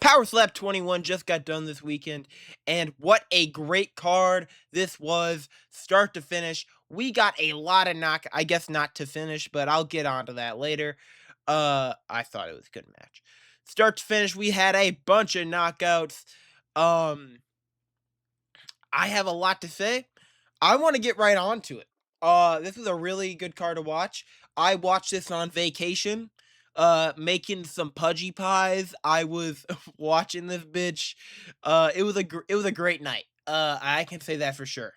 Power Slap 21 just got done this weekend, and what a great card this was, start to finish. We got a lot of I guess not to finish, but I'll get onto that later. I thought it was a good match. Start to finish, we had a bunch of knockouts. Um, I have a lot to say. I want to get right on to it. This was a really good card to watch. I watched this on vacation, making some pudgy pies. I was watching this bitch. It was a great night. I can say that for sure.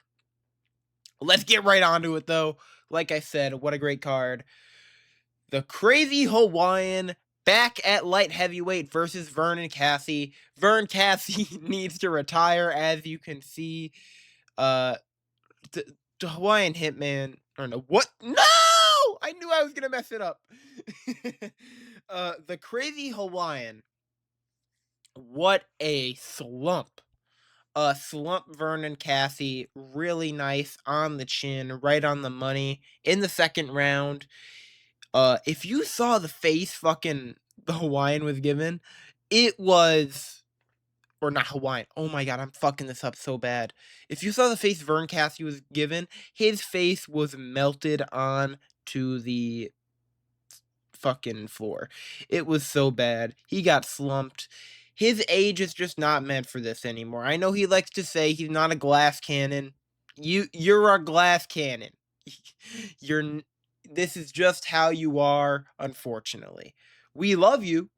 Let's get right onto it though. Like I said, what a great card. The Crazy Hawaiian back at light heavyweight versus Vernon Cassie. Vern Cassie needs to retire, as you can see. Uh, the Hawaiian Hitman. Or no, what? No! I knew I was gonna mess it up. The Crazy Hawaiian. What a slump. Slump Vernon Cassie. Really nice on the chin, right on the money in the second round. If you saw the face fucking the Hawaiian was given, it was or not Hawaiian. Oh my god, I'm fucking this up so bad. If you saw the face Vern Cassie was given, his face was melted on to the fucking floor. It was so bad. He got slumped. His age is just not meant for this anymore. I know he likes to say he's not a glass cannon. You're a glass cannon. You're this is just how you are, unfortunately. We love you,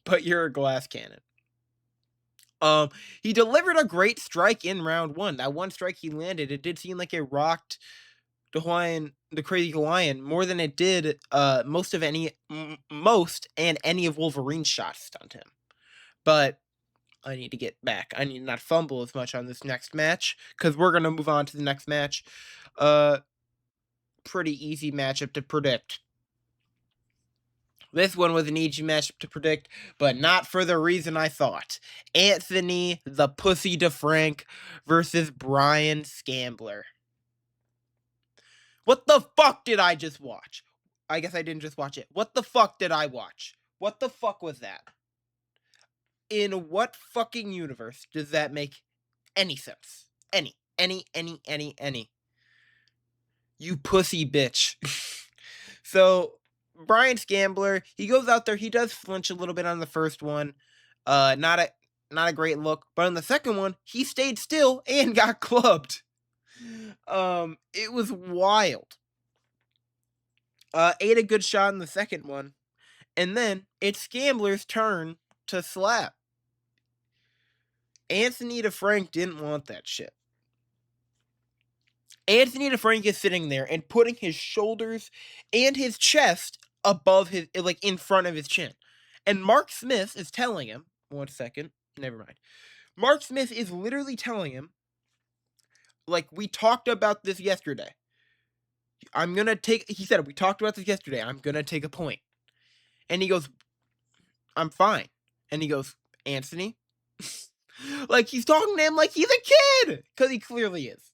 but you're a glass cannon. He delivered a great strike in round one. That one strike he landed, it did seem like it rocked the Crazy Hawaiian more than it did most and any of Wolverine's shots stunned him. But I need to get back. I need to not fumble as much on this next match because we're gonna move on to the next match. Uh, Pretty easy matchup to predict. This one was an easy matchup to predict, but not for the reason I thought. Anthony the Pussy DeFrank versus Brian Scambler. What the fuck did I just watch? I guess I didn't just watch it. What the fuck did I watch? What the fuck was that? In what fucking universe does that make any sense? Any. You pussy bitch. So Brian Scambler, he goes out there, he does flinch a little bit on the first one. Not a great look, but on the second one, he stayed still and got clubbed. It was wild. Ate a good shot in the second one, and then it's Scambler's turn to slap. Anthony DeFrank didn't want that shit. Anthony DeFrank is sitting there and putting his shoulders and his chest above his, like in front of his chin. And Mark Smith is telling him, 1 second, never mind. Mark Smith is literally telling him, like, we talked about this yesterday. He said, we talked about this yesterday. I'm gonna take a point. And he goes, I'm fine. And he goes, Anthony? Like, he's talking to him like he's a kid! Because he clearly is.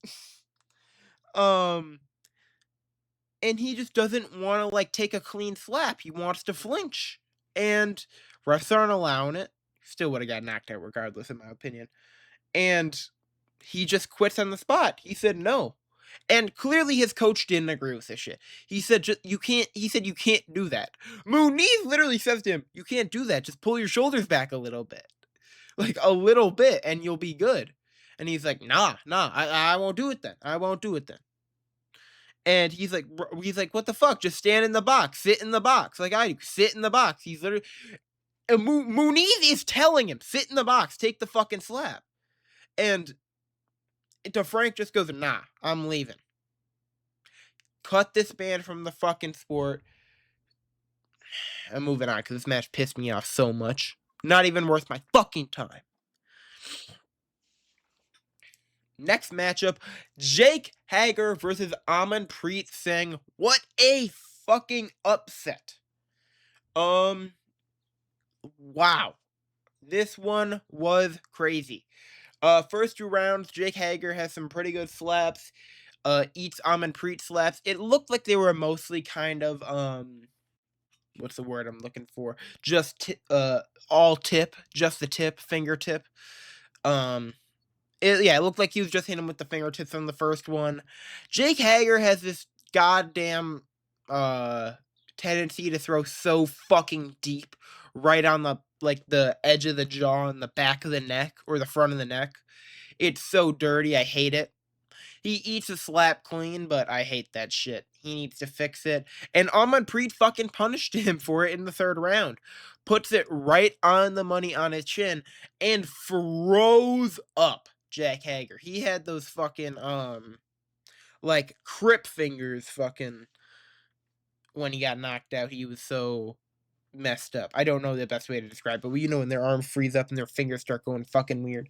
And he just doesn't want to like take a clean slap. He wants to flinch, and refs aren't allowing it. Still would have got knocked out regardless, in my opinion. And he just quits on the spot. He said no, and clearly his coach didn't agree with this shit. He said you can't. He said you can't do that. Muniz literally says to him, "You can't do that. Just pull your shoulders back a little bit, like a little bit, and you'll be good." And he's like, "Nah, I won't do it then. I won't do it then." And he's like, what the fuck? Just stand in the box, sit in the box, like I do, sit in the box. He's literally, and Muniz is telling him, sit in the box, take the fucking slap. And DeFrank just goes, nah, I'm leaving. Cut this man from the fucking sport. I'm moving on because this match pissed me off so much. Not even worth my fucking time. Next matchup, Jake Hager versus Amanpreet Singh. What a fucking upset. Wow. This one was crazy. First two rounds, Jake Hager has some pretty good slaps. Eats Amanpreet slaps. It looked like they were mostly kind of what's the word I'm looking for? Just all tip, just the tip, fingertip. Um, yeah, it looked like he was just hitting him with the fingertips on the first one. Jake Hager has this goddamn uh tendency to throw so fucking deep right on the edge of the jaw and the back of the neck or the front of the neck. It's so dirty, I hate it. He eats a slap clean, but I hate that shit. He needs to fix it. And Amanpreet fucking punished him for it in the third round. Puts it right on the money on his chin and froze up Jack Hager. He had those fucking like crip fingers fucking when he got knocked out. He was so messed up. I don't know the best way to describe it, but you know when their arms freeze up and their fingers start going fucking weird.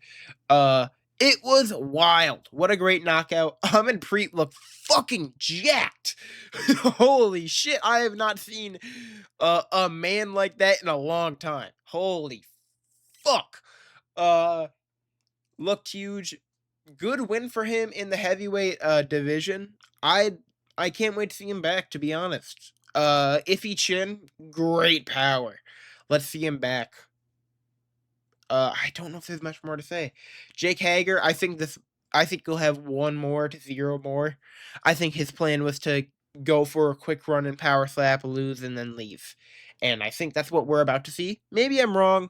Uh, it was wild. What a great knockout. Preet looked fucking jacked. Holy shit, I have not seen a man like that in a long time. Holy fuck. Uh, looked huge. Good win for him in the heavyweight division. I can't wait to see him back, to be honest. Iffy Chin, great power. Let's see him back. I don't know if there's much more to say. Jake Hager, I think he'll have 1 more to 0 more. I think his plan was to go for a quick run and power slap, lose, and then leave. And I think that's what we're about to see. Maybe I'm wrong.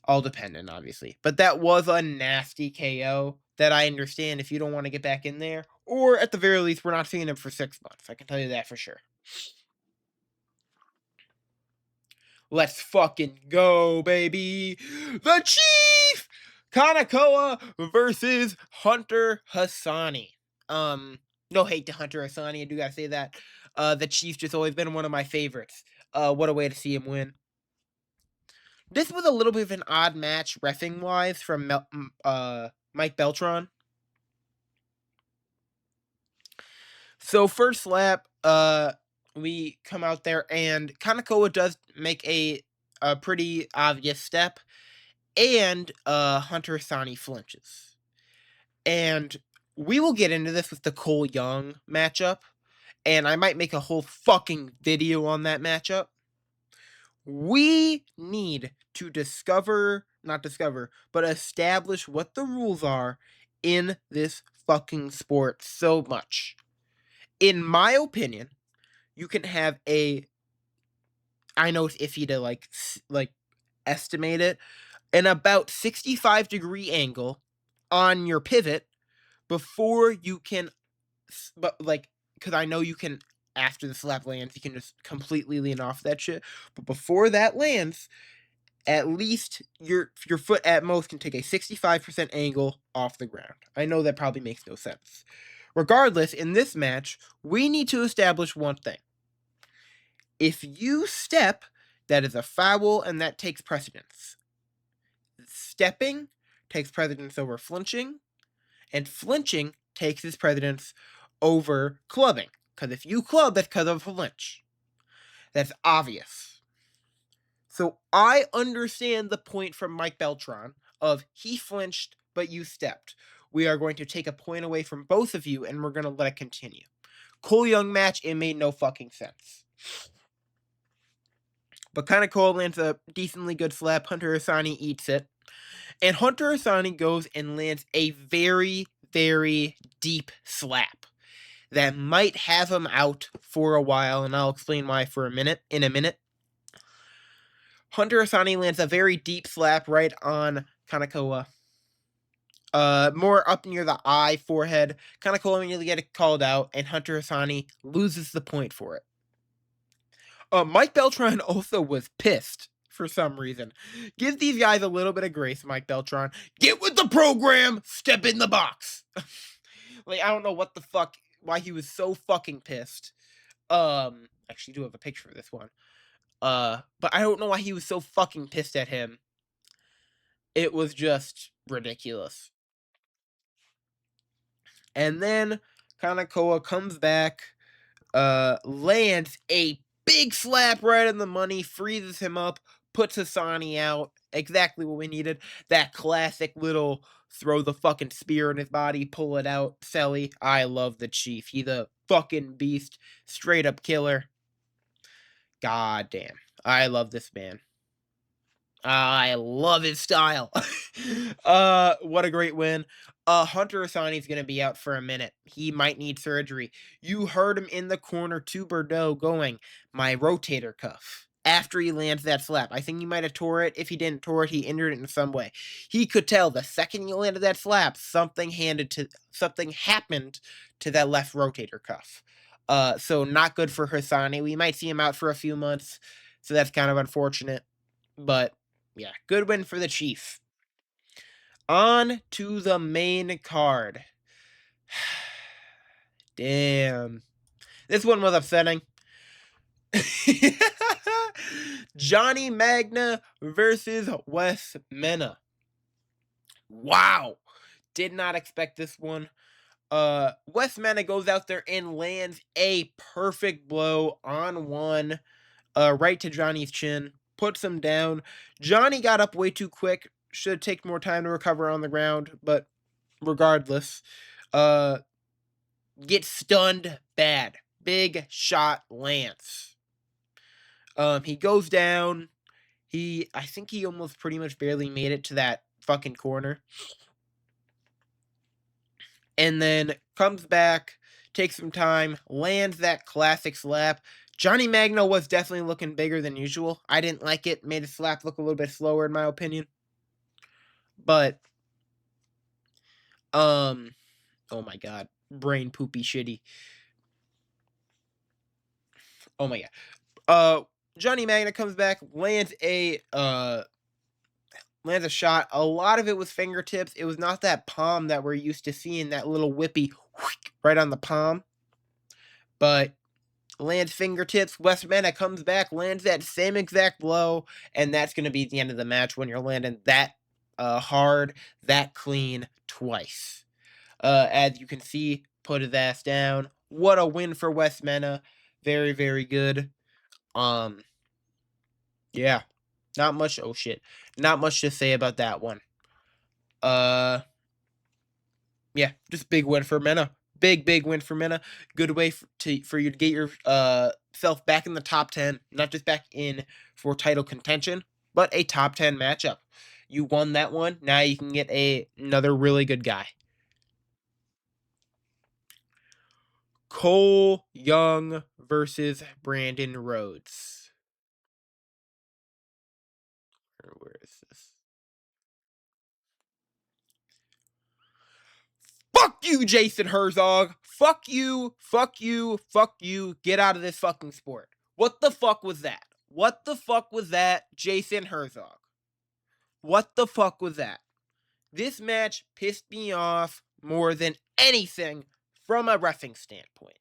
All dependent, obviously. But that was a nasty KO that I understand if you don't want to get back in there. Or at the very least, we're not seeing him for 6 months. I can tell you that for sure. Let's fucking go, baby. The Chief! Kanakawa versus Hunter Hassani. No hate to Hunter Hassani, I do gotta say that. The Chief just always been one of my favorites. What a way to see him win. This was a little bit of an odd match, reffing wise, from Mike Beltran. So first lap, we come out there and Kanakawa does make a pretty obvious step, and Hunter Hassani flinches. And we will get into this with the Cole Young matchup, and I might make a whole fucking video on that matchup. We need to not discover, but establish what the rules are in this fucking sport so much. In my opinion, you can have I know it's iffy to like estimate it, an about 65-degree angle on your pivot before you can, but like, because I know you can, after the slap lands, you can just completely lean off that shit. But before that lands, at least your foot at most can take a 65% angle off the ground. I know that probably makes no sense. Regardless, in this match, we need to establish one thing. If you step, that is a foul and that takes precedence. Stepping takes precedence over flinching, and flinching takes its precedence over clubbing. Because if you club, that's because of a flinch. That's obvious. So I understand the point from Mike Beltran of he flinched, but you stepped. We are going to take a point away from both of you, and we're going to let it continue. Cole Young match, it made no fucking sense. But Kanakawa lands a decently good slap. Hunter Hassani eats it. And Hunter Hassani goes and lands a very, very deep slap that might have him out for a while, and I'll explain why in a minute. Hunter Hassani lands a very deep slap right on Kanakawa. More up near the eye, forehead. Kanakawa immediately gets called out, and Hunter Hassani loses the point for it. Mike Beltran also was pissed for some reason. Give these guys a little bit of grace, Mike Beltran. Get with the program, step in the box. Like, I don't know what the fuck, why he was so fucking pissed. Actually, I do have a picture of this one. But I don't know why he was so fucking pissed at him. It was just ridiculous. And then Kanakawa comes back, lands a big slap right in the money, freezes him up, puts Hassani out. Exactly what we needed. That classic little throw the fucking spear in his body, pull it out. Selly, I love the Chief. He's a fucking beast. Straight up killer. God damn. I love this man. I love his style. What a great win. Hunter Asani's gonna be out for a minute. He might need surgery. You heard him in the corner to Bordeaux going, my rotator cuff. After he lands that slap. I think he might have tore it. If he didn't tore it, he injured it in some way. He could tell the second he landed that slap, something happened to that left rotator cuff. So not good for Hassani. We might see him out for a few months. So that's kind of unfortunate. But yeah, good win for the Chief. On to the main card. Damn. This one was upsetting. Johnny Magna versus Wes Mena. Wow. Did not expect this one. Wes Mena goes out there and lands a perfect blow on one, right to Johnny's chin, puts him down. Johnny got up way too quick. Should take more time to recover on the ground, but regardless, gets stunned bad. Big shot lands. He goes down. I think he almost pretty much barely made it to that fucking corner. And then comes back, takes some time, lands that classic slap. Johnny Magno was definitely looking bigger than usual. I didn't like it. Made the slap look a little bit slower, in my opinion. But, oh my god. Brain poopy shitty. Oh my god. Johnny Magna comes back, lands a shot. A lot of it was fingertips. It was not that palm that we're used to seeing, that little whippy right on the palm. But lands fingertips. Wes Mena comes back, lands that same exact blow, and that's going to be the end of the match when you're landing that hard, that clean twice. As you can see, put his ass down. What a win for Wes Mena. Very, very good. Yeah. Not much. Oh shit. Not much to say about that one. Yeah, just big win for Mena. Big win for Mena. Good way for you to get your self back in the top 10, not just back in for title contention, but a top 10 matchup. You won that one. Now you can get another really good guy. Cole Young versus Brandon Rhodes. Where is this? Fuck you, Jason Herzog. Fuck you. Fuck you. Fuck you. Get out of this fucking sport. What the fuck was that? What the fuck was that, Jason Herzog? What the fuck was that? This match pissed me off more than anything from a reffing standpoint.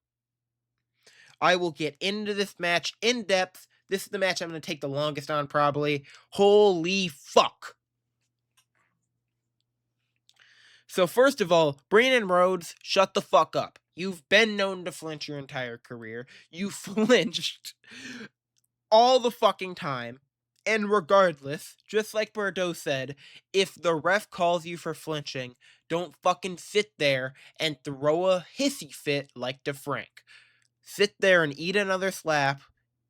I will get into this match in depth. This is the match I'm going to take the longest on, probably. Holy fuck. So first of all, Brandon Rhodes, shut the fuck up. You've been known to flinch your entire career. You flinched all the fucking time. And regardless, just like Bordeaux said, if the ref calls you for flinching, don't fucking sit there and throw a hissy fit like DeFrank. Sit there and eat another slap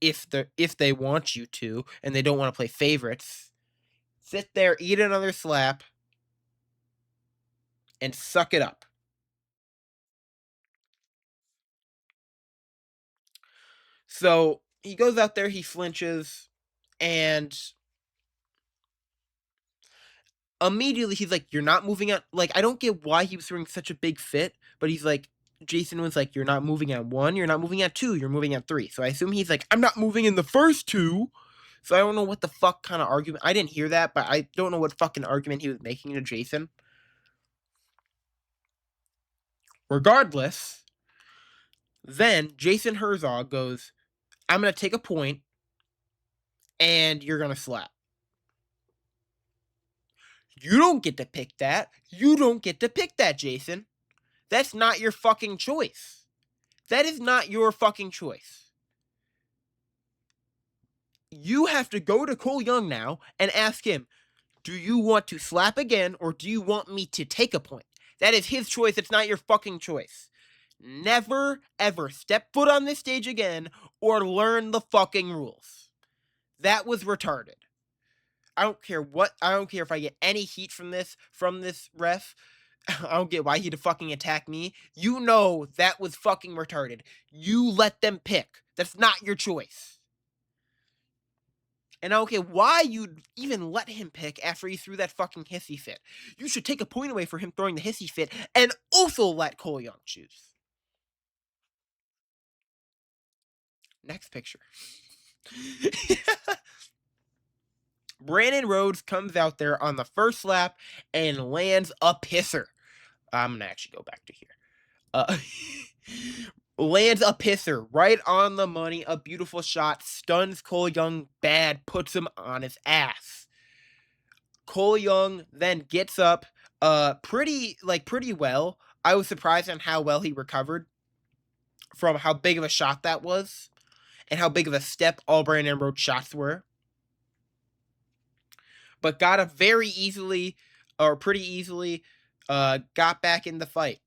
if they want you to and they don't want to play favorites. Sit there, eat another slap, and suck it up. So he goes out there, he flinches, and immediately he's like, you're not moving out. Like, I don't get why he was throwing such a big fit, but he's like, Jason was like, you're not moving at 1, you're not moving at 2, you're moving at 3. So I assume he's like, I'm not moving in the first 2. So I don't know what the fuck kind of argument. I didn't hear that, but I don't know what fucking argument he was making to Jason. Regardless, then Jason Herzog goes, I'm going to take a point, and you're going to slap. You don't get to pick that. You don't get to pick that, Jason. That's not your fucking choice. That is not your fucking choice. You have to go to Cole Young now and ask him, do you want to slap again or do you want me to take a point? That is his choice. It's not your fucking choice. Never, ever step foot on this stage again or learn the fucking rules. That was retarded. I don't care if I get any heat from this ref. I don't get why he'd fucking attack me. You know that was fucking retarded. You let them pick. That's not your choice. And I don't care why you'd even let him pick after he threw that fucking hissy fit. You should take a point away for him throwing the hissy fit and also let Cole Young choose. Next picture. Brandon Rhodes comes out there on the first lap and lands a pisser. I'm going to actually go back to here. Lands a pisser right on the money. A beautiful shot. Stuns Cole Young bad. Puts him on his ass. Cole Young then gets up pretty well. I was surprised on how well he recovered from how big of a shot that was and how big of a step all Brandon Rhodes shots were. But got up pretty easily, got back in the fight.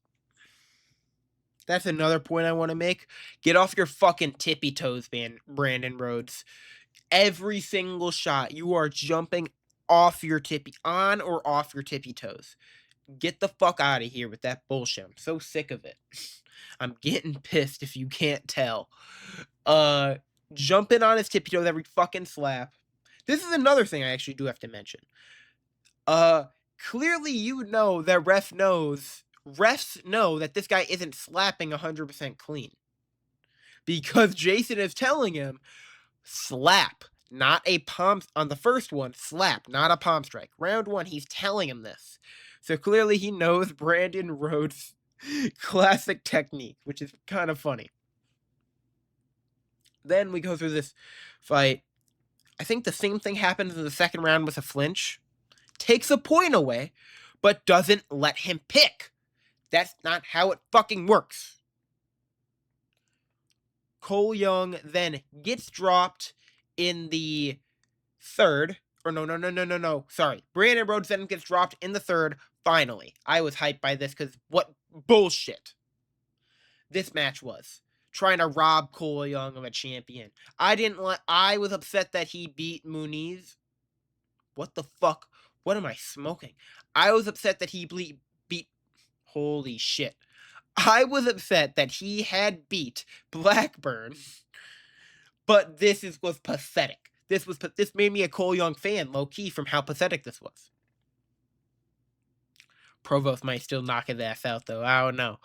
That's another point I want to make. Get off your fucking tippy toes, man, Brandon Rhodes. Every single shot, you are jumping on or off your tippy toes. Get the fuck out of here with that bullshit. I'm so sick of it. I'm getting pissed if you can't tell. Jumping on his tippy toes every fucking slap. This is another thing I actually do have to mention. Clearly you know that refs know that this guy isn't slapping 100% clean. Because Jason is telling him, slap, not a palm, on the first one, slap, not a palm strike. Round one, he's telling him this. So clearly he knows Brandon Rhodes' classic technique, which is kind of funny. Then we go through this fight. I think the same thing happens in the second round with a flinch. Takes a point away, but doesn't let him pick. That's not how it fucking works. Cole Young then gets dropped in the third. Or no. Sorry. Brandon Rhodes then gets dropped in the third. Finally. I was hyped by this because what bullshit this match was. Trying to rob Cole Young of a champion. I was upset that he beat Muniz. What the fuck? What am I smoking? I was upset that he beat. Holy shit. I was upset that he had beat Blackburn. But this was pathetic. This made me a Cole Young fan, low key, from how pathetic this was. Provost might still knock his ass out, though. I don't know.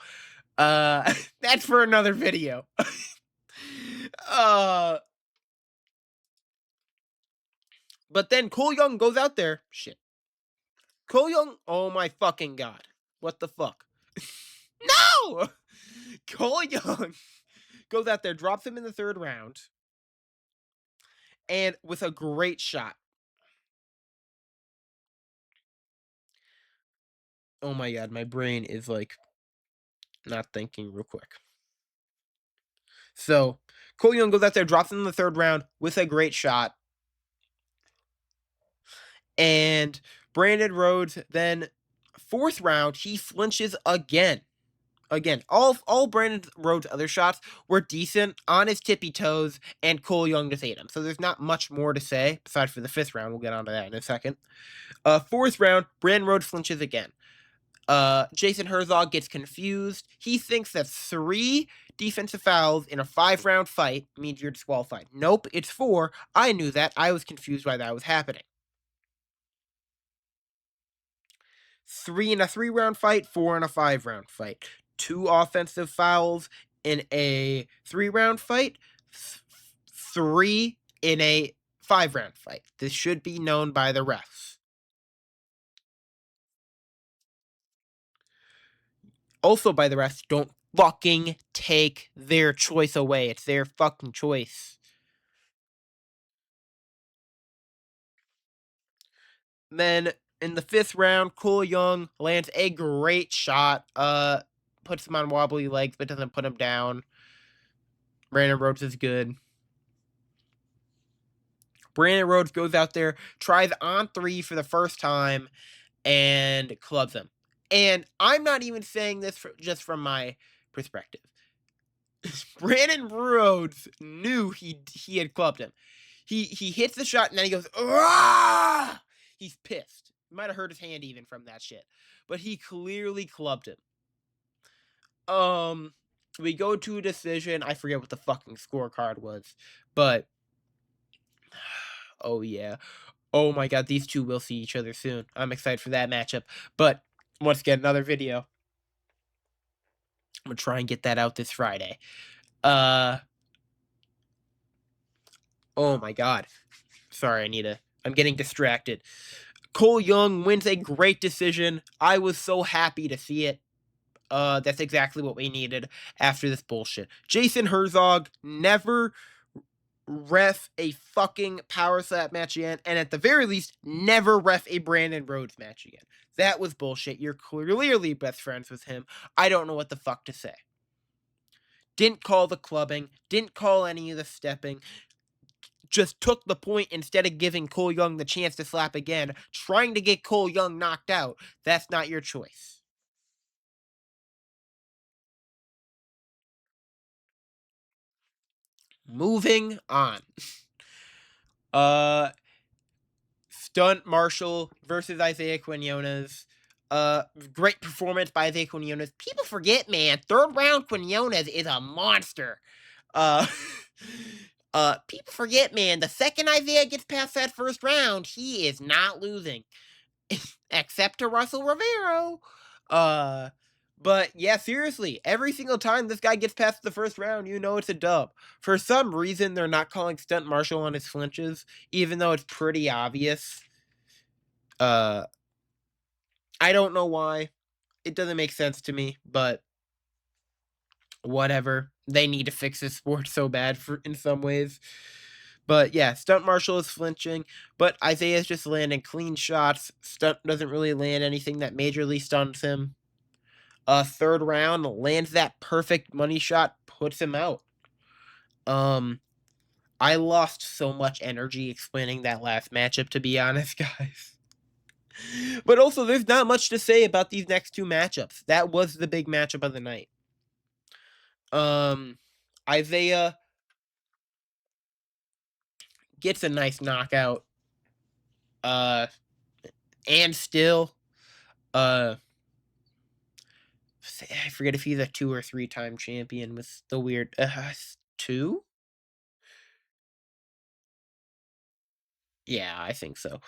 That's for another video. But then Cole Young goes out there. Shit. Cole Young, oh my fucking god. What the fuck? No! Cole Young goes out there, drops him in the third round. And with a great shot. Oh my god, my brain is like not thinking real quick. So, Cole Young goes out there, drops him in the third round with a great shot. And Brandon Rhodes, then fourth round, he flinches again. All Brandon Rhodes' other shots were decent on his tippy toes, and Cole Young just ate him. So there's not much more to say, besides for the fifth round. We'll get onto that in a second. Fourth round, Brandon Rhodes flinches again. Jason Herzog gets confused. He thinks that 3 defensive fouls in a 5-round fight means you're disqualified. Nope, it's 4. I knew that. I was confused why that was happening. 3 in a 3-round fight, 4 in a 5-round fight. 2 offensive fouls in a 3-round fight, 3 in a 5-round fight. This should be known by the refs. Also by the refs, don't fucking take their choice away. It's their fucking choice. Then in the 5th round, Cole Young lands a great shot. Puts him on wobbly legs, but doesn't put him down. Brandon Rhodes is good. Brandon Rhodes goes out there, tries on 3 for the first time, and clubs him. And I'm not even saying this just from my perspective. Brandon Rhodes knew he had clubbed him. He hits the shot and then he goes, "Ah!" He's pissed. He might have hurt his hand even from that shit. But he clearly clubbed him. We go to a decision. I forget what the fucking scorecard was, but oh yeah. Oh my god, these two will see each other soon. I'm excited for that matchup. But once again, another video. I'm gonna try and get that out this Friday. Uh oh my god. Sorry, I'm getting distracted. Cole Young wins a great decision. I was so happy to see it. That's exactly what we needed after this bullshit. Jason Herzog never ref a fucking power slap match again, and at the very least, never ref a Brandon Rhodes match again. That was bullshit. You're clearly best friends with him. I don't know what the fuck to say. Didn't call the clubbing, didn't call any of the stepping, just took the point instead of giving Cole Young the chance to slap again, trying to get Cole Young knocked out. That's not your choice. Moving on. Uh, Stunt Marshall versus Isaiah Quinones. Great performance by Isaiah Quinones. People forget, man. Third round Quinones is a monster. Uh, people forget, man. The second Isaiah gets past that first round, he is not losing, except to Russell Rivero. But yeah, seriously, every single time this guy gets past the first round, you know it's a dub. For some reason, they're not calling Stunt Marshall on his flinches, even though it's pretty obvious. Uh, I don't know why. It doesn't make sense to me, but whatever. They need to fix this sport so bad in some ways. But yeah, Stunt Marshall is flinching, but Isaiah's just landing clean shots. Stunt doesn't really land anything that majorly stuns him. Third round, lands that perfect money shot, puts him out. I lost so much energy explaining that last matchup, to be honest, guys. But also, there's not much to say about these next two matchups. That was the big matchup of the night. Isaiah gets a nice knockout. And still, I forget if he's a 2 or 3-time champion with the weird 2? Yeah, I think so.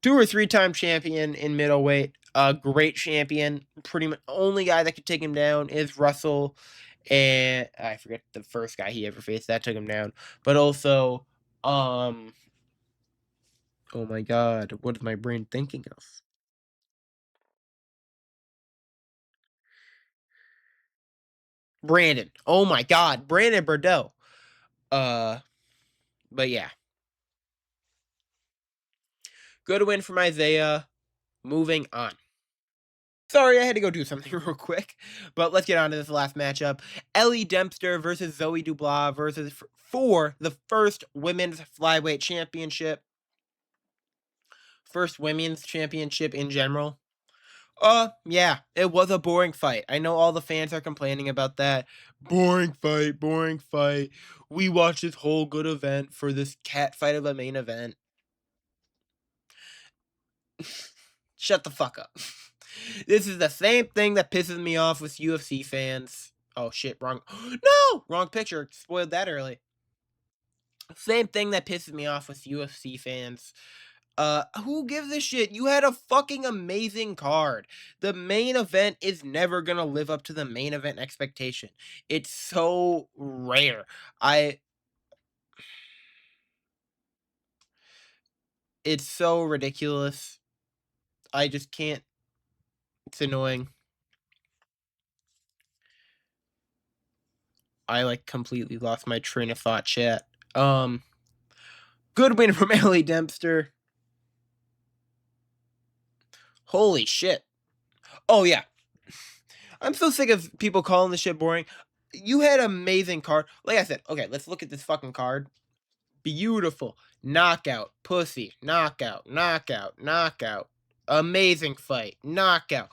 2 or 3-time champion in middleweight. A great champion. Pretty much only guy that could take him down is Russell. And I forget the first guy he ever faced that took him down. But also, oh my god, what is my brain thinking of? Brandon. Oh my god, Brandon Bordeaux. But yeah. Good win from Isaiah. Moving on. Sorry, I had to go do something real quick, but let's get on to this last matchup. Ellie Dempster versus Zoe Dubois versus for the first women's flyweight championship. First women's championship in general. Yeah, it was a boring fight. I know all the fans are complaining about that. Boring fight, boring fight. We watched this whole good event for this cat fight of a main event. Shut the fuck up. This is the same thing that pisses me off with UFC fans. Oh shit, wrong. No! Wrong picture. Spoiled that early. Same thing that pisses me off with UFC fans. Who gives a shit? You had a fucking amazing card. The main event is never gonna live up to the main event expectation. It's so rare. It's so ridiculous. I just can't. It's annoying. I like completely lost my train of thought, chat. Good win from Ellie Dempster. Holy shit. Oh yeah. I'm so sick of people calling this shit boring. You had an amazing card. Like I said, okay, let's look at this fucking card. Beautiful. Knockout. Pussy. Knockout. Knockout. Knockout. Amazing fight. Knockout.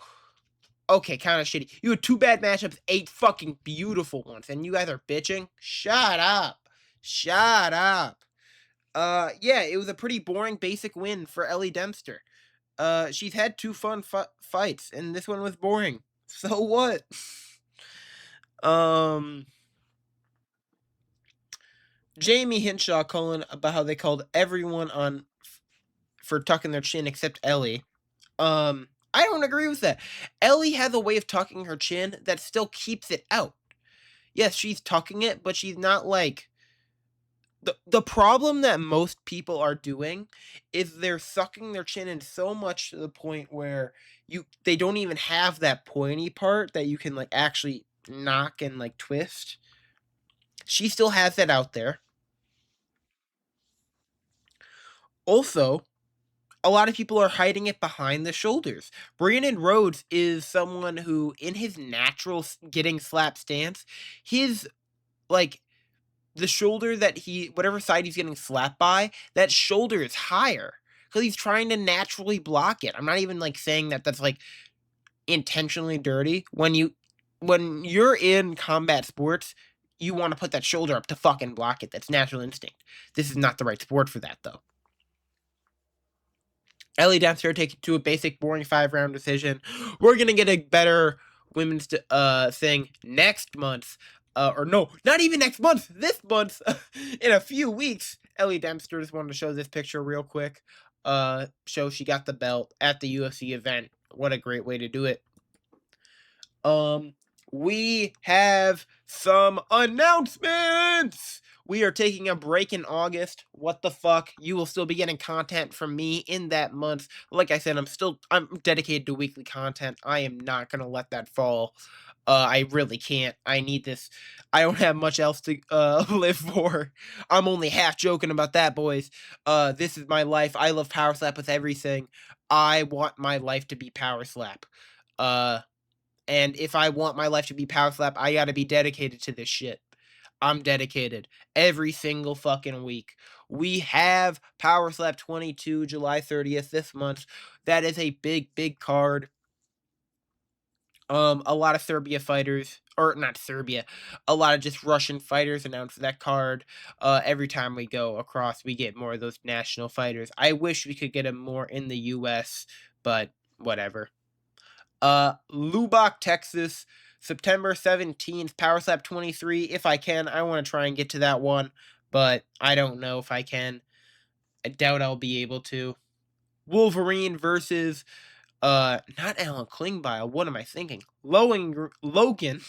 Okay, kinda shitty. You had 2 bad matchups, 8 fucking beautiful ones, and you guys are bitching? Shut up. Shut up. Yeah, it was a pretty boring basic win for Ellie Dempster. She's had 2 fun fights, and this one was boring. So what? Um, Jamie Hinshaw calling about how they called everyone on for tucking their chin except Ellie. I don't agree with that. Ellie has a way of tucking her chin that still keeps it out. Yes, she's tucking it, but she's not like the problem that most people are doing is they're sucking their chin in so much to the point where they don't even have that pointy part that you can like actually knock and like twist. She still has that out there. Also, a lot of people are hiding it behind the shoulders. Brandon Rhodes is someone who, in his natural getting slap stance, his like the shoulder that whatever side he's getting slapped by, that shoulder is higher because he's trying to naturally block it. I'm not even like saying that that's like intentionally dirty. When you're in combat sports, you want to put that shoulder up to fucking block it. That's natural instinct. This is not the right sport for that though. Ellie Dempster take it to a basic boring 5-round decision. We're gonna get a better women's thing next month. Or no, not even next month. This month, in a few weeks. Ellie Dempster just wanted to show this picture real quick. Show she got the belt at the UFC event. What a great way to do it. We have some announcements. We are taking a break in August. What the fuck? You will still be getting content from me in that month. Like I said, I'm dedicated to weekly content. I am not gonna let that fall. I really can't. I need this. I don't have much else to live for. I'm only half joking about that, boys. This is my life. I love Power Slap with everything. I want my life to be Power Slap. Uh and if I want my life to be Power Slap, I gotta be dedicated to this shit. I'm dedicated every single fucking week. We have Power Slap 22, July 30th this month. That is a big, big card. A lot of Serbia fighters, or not Serbia, a lot of just Russian fighters announce that card. Every time we go across, we get more of those national fighters. I wish we could get them more in the US, but whatever. Lubbock, Texas, September 17th, Power Slap 23. If I can, I want to try and get to that one, but I don't know if I can. I doubt I'll be able to. Wolverine versus not Alan Klingbeil. What am I thinking? Logan Logan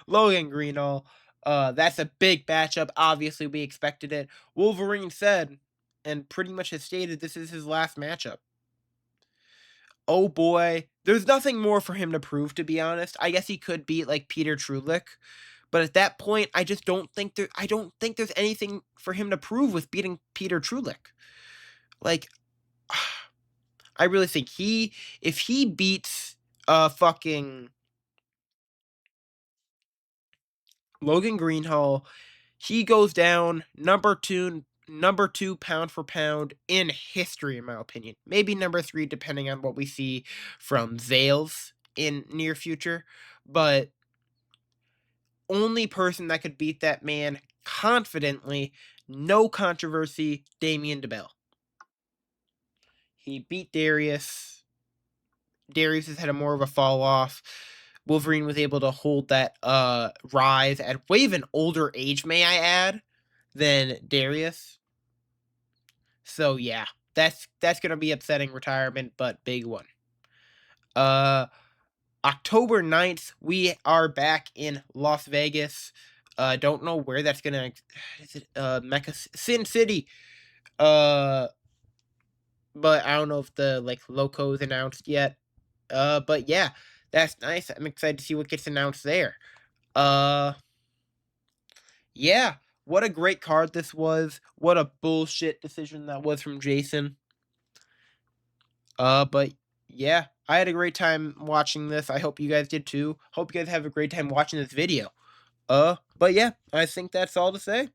Greenall. That's a big matchup. Obviously, we expected it. Wolverine said, and pretty much has stated, this is his last matchup. Oh boy, there's nothing more for him to prove, to be honest. I guess he could beat like Peter Trulich, but at that point, I just don't think I don't think there's anything for him to prove with beating Peter Trulich. Like, I really think if he beats fucking Logan Greenhall, he goes down number two pound for pound in history, in my opinion. Maybe number 3, depending on what we see from Zales in near future. But only person that could beat that man confidently, no controversy, Damien DeBell. He beat Darius. Darius has had a more of a fall off. Wolverine was able to hold that rise at way of an older age, may I add, than Darius. So yeah, that's gonna be upsetting retirement, but big one. Uh October 9th, we are back in Las Vegas. Don't know where that's gonna is it Mecca Sin City. Uh but I don't know if the like loco is announced yet. But yeah, that's nice. I'm excited to see what gets announced there. Uh yeah, what a great card this was. What a bullshit decision that was from Jason. But yeah, I had a great time watching this. I hope you guys did too. Hope you guys have a great time watching this video. But yeah, I think that's all to say.